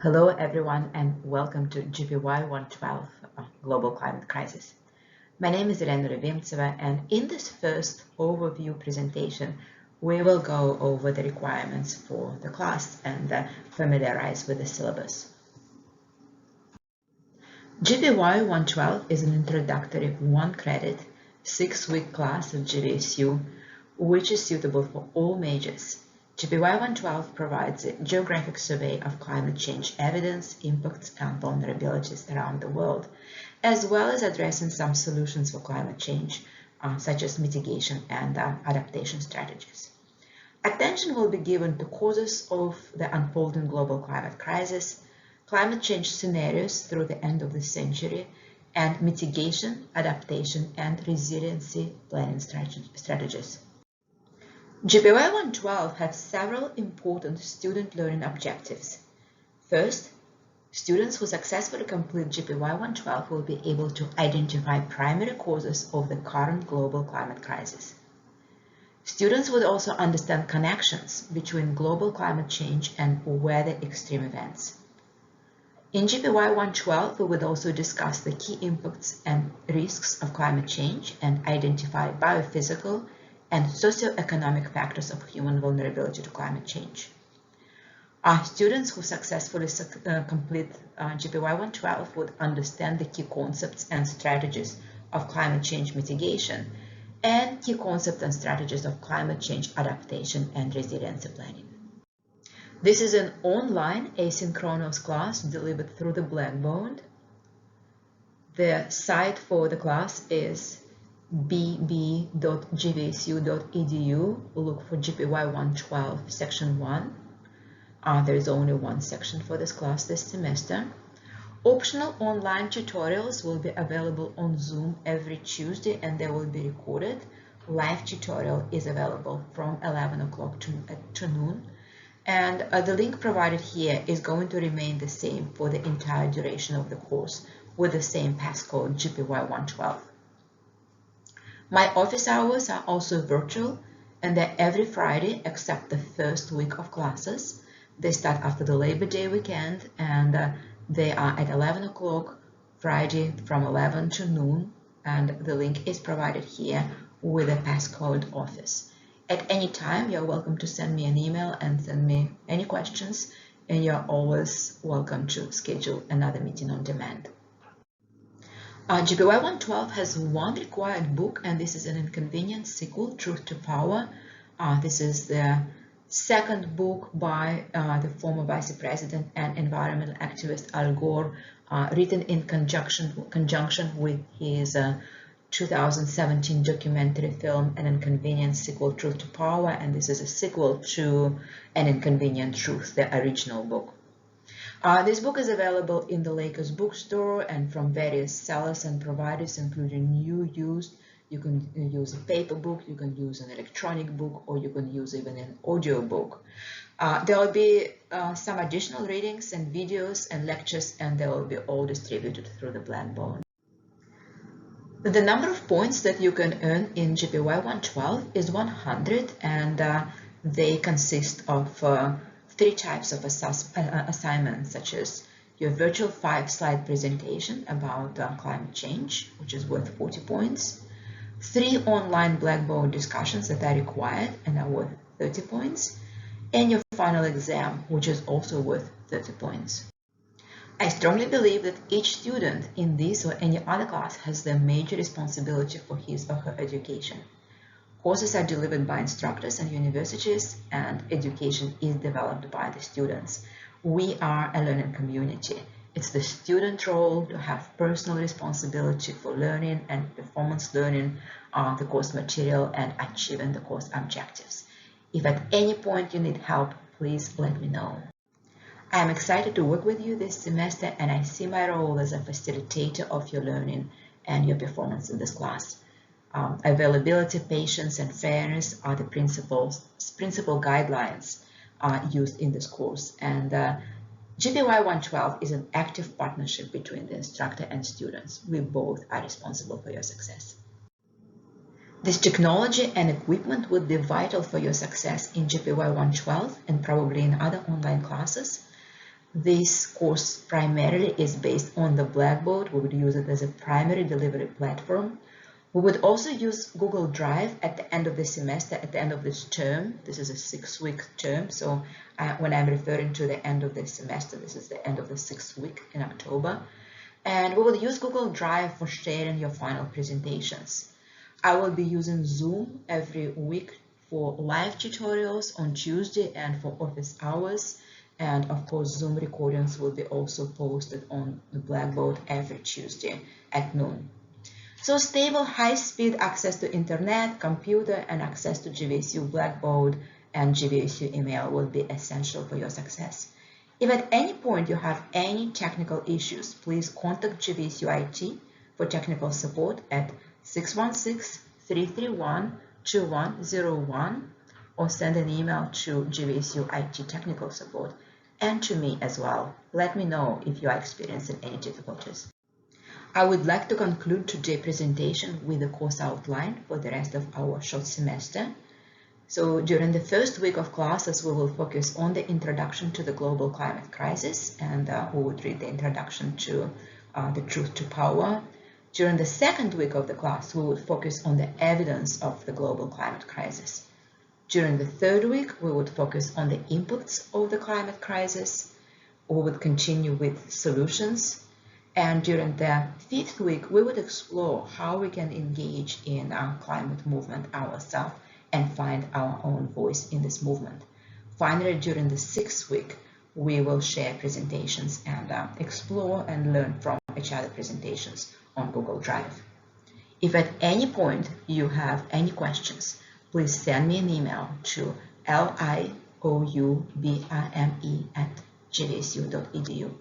Hello everyone and welcome to GPY112 Global Climate Crisis. My name is Elena Любимцева, and in this first overview presentation we will go over the requirements for the class and familiarize with the syllabus. GPY112 is an introductory 1-credit 6-week class of GVSU which is suitable for all majors. GPY112 provides a geographic survey of climate change evidence, impacts, and vulnerabilities around the world, as well as addressing some solutions for climate change, such as mitigation and adaptation strategies. Attention will be given to causes of the unfolding global climate crisis, climate change scenarios through the end of the century, and mitigation, adaptation, and resiliency planning strategies. GPY112 has several important student learning objectives. First, students who successfully complete GPY112 will be able to identify primary causes of the current global climate crisis. Students would also understand connections between global climate change and weather extreme events. In GPY112, we would also discuss the key impacts and risks of climate change and identify biophysical and socioeconomic factors of human vulnerability to climate change. Our students who successfully complete GPY112 would understand the key concepts and strategies of climate change mitigation and key concepts and strategies of climate change adaptation and resiliency planning. This is an online asynchronous class delivered through the Blackboard. The site for the class is bb.gvsu.edu. Look for GPY112 section 1. There is only one section for this class this semester. Optional online tutorials will be available on Zoom every Tuesday and they will be recorded. Live tutorial is available from 11 o'clock to noon. And the link provided here is going to remain the same for the entire duration of the course with the same passcode GPY112. My office hours are also virtual and they're every Friday except the first week of classes. They start after the Labor Day weekend and they are at 11 o'clock Friday from 11 to noon, and the link is provided here with a passcode office. At any time, you're welcome to send me an email and send me any questions, and you're always welcome to schedule another meeting on demand. GPY112 has one required book, and this is an inconvenient sequel, Truth to Power. This is the second book by the former Vice President and environmental activist Al Gore, written in conjunction with his 2017 documentary film An Inconvenient Sequel, Truth to Power, and this is a sequel to An Inconvenient Truth, the original book. This book is available in the Lakers bookstore and from various sellers and providers, including new, used. You can use a paper book, you can use an electronic book, or you can use even an audio book. There will be some additional readings and videos and lectures, and they will be all distributed through the Blackboard. The number of points that you can earn in GPY112 is 100, and they consist of 3 types of assignments, such as your virtual 5-slide presentation about climate change, which is worth 40 points, 3 online Blackboard discussions that are required and are worth 30 points, and your final exam, which is also worth 30 points. I strongly believe that each student in this or any other class has the major responsibility for his or her education. Courses are delivered by instructors and universities, and education is developed by the students. We are a learning community. It's the student role to have personal responsibility for learning and performance learning the course material and achieving the course objectives. If at any point you need help, please let me know. I am excited to work with you this semester, and I see my role as a facilitator of your learning and your performance in this class. Availability, patience, and fairness are the principal guidelines used in this course, and GPY112 is an active partnership between the instructor and students. We both are responsible for your success. This technology and equipment would be vital for your success in GPY112 and probably in other online classes. This course primarily is based on the Blackboard. We would use it as a primary delivery platform. We would also use Google Drive at the end of the semester, at the end of this term. This is a 6-week term, so when I'm referring to the end of the semester, this is the end of the 6th week in October. And we will use Google Drive for sharing your final presentations. I will be using Zoom every week for live tutorials on Tuesday and for office hours. And of course, Zoom recordings will be also posted on the Blackboard every Tuesday at noon. So stable, high-speed access to internet, computer, and access to GVSU Blackboard and GVSU email will be essential for your success. If at any point you have any technical issues, please contact GVSU IT for technical support at 616-331-2101 or send an email to GVSU IT technical support and to me as well. Let me know if you are experiencing any difficulties. I would like to conclude today's presentation with a course outline for the rest of our short semester. So during the first week of classes, we will focus on the introduction to the global climate crisis, and we would read the introduction to the truth to power. During the second week of the class, we would focus on the evidence of the global climate crisis. During the third week, we would focus on the inputs of the climate crisis. We would continue with solutions. And during the fifth week, we would explore how we can engage in our climate movement ourselves and find our own voice in this movement. Finally, during the sixth week, we will share presentations and explore and learn from each other presentations on Google Drive. If at any point you have any questions, please send me an email to lioubime@gvsu.edu.